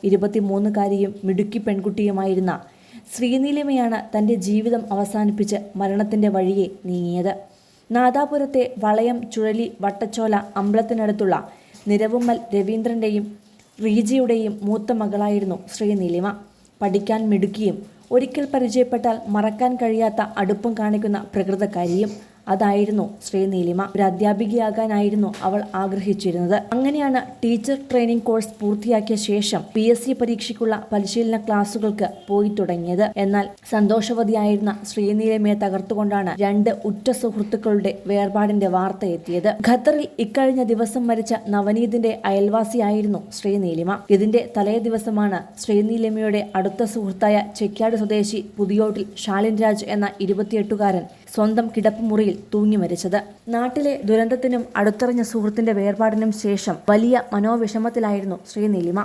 23കാരിയും മിടുക്കി പെൺകുട്ടിയുമായിരുന്ന ശ്രീനീലിമയാണ് തൻ്റെ ജീവിതം അവസാനിപ്പിച്ച് മരണത്തിൻ്റെ വഴിയെ നീങ്ങിയത്. നാദാപുരത്തെ വളയം ചുഴലി വട്ടച്ചോല അമ്പലത്തിനടുത്തുള്ള നിരവുമ്മൽ രവീന്ദ്രൻ്റെയും റീജയുടെയും മൂത്ത മകളായിരുന്നു ശ്രീനീലിമ. പഠിക്കാൻ മിടുക്കിയും ഒരിക്കൽ പരിചയപ്പെട്ടാൽ മറക്കാൻ കഴിയാത്ത അടുപ്പം കാണിക്കുന്ന പ്രകൃതക്കാരിയും അതായിരുന്നു ശ്രീനീലിമ. ഒരു അധ്യാപികയാകാനായിരുന്നു അവൾ ആഗ്രഹിച്ചിരുന്നത്. അങ്ങനെയാണ് ടീച്ചർ ട്രെയിനിങ് കോഴ്സ് പൂർത്തിയാക്കിയ ശേഷം PSC പരീക്ഷയ്ക്കുള്ള പരിശീലന ക്ലാസുകൾക്ക് പോയി തുടങ്ങിയത്. എന്നാൽ സന്തോഷവതിയായിരുന്ന ശ്രീനീലിമയെ തകർത്തുകൊണ്ടാണ് 2 ഉറ്റ സുഹൃത്തുക്കളുടെ വേർപാടിന്റെ വാർത്ത എത്തിയത്. ഖത്തറിൽ ഇക്കഴിഞ്ഞ ദിവസം മരിച്ച നവനീതിന്റെ അയൽവാസിയായിരുന്നു ശ്രീനീലിമ. ഇതിന്റെ തലേ ദിവസമാണ് ശ്രീനീലിമയുടെ അടുത്ത സുഹൃത്തായ ചെക്യാട് സ്വദേശി പുതിയോട്ടിൽ ഷാലിൻ രാജ് എന്ന 28കാരൻ സ്വന്തം കിടപ്പുമുറിയിൽ തൂങ്ങി മരിച്ചത്. നാട്ടിലെ ദുരന്തത്തിനും അടുത്തറിഞ്ഞ സുഹൃത്തിന്റെ വേർപാടിനും ശേഷം വലിയ മനോവിഷമത്തിലായിരുന്നു ശ്രീനീലിമ.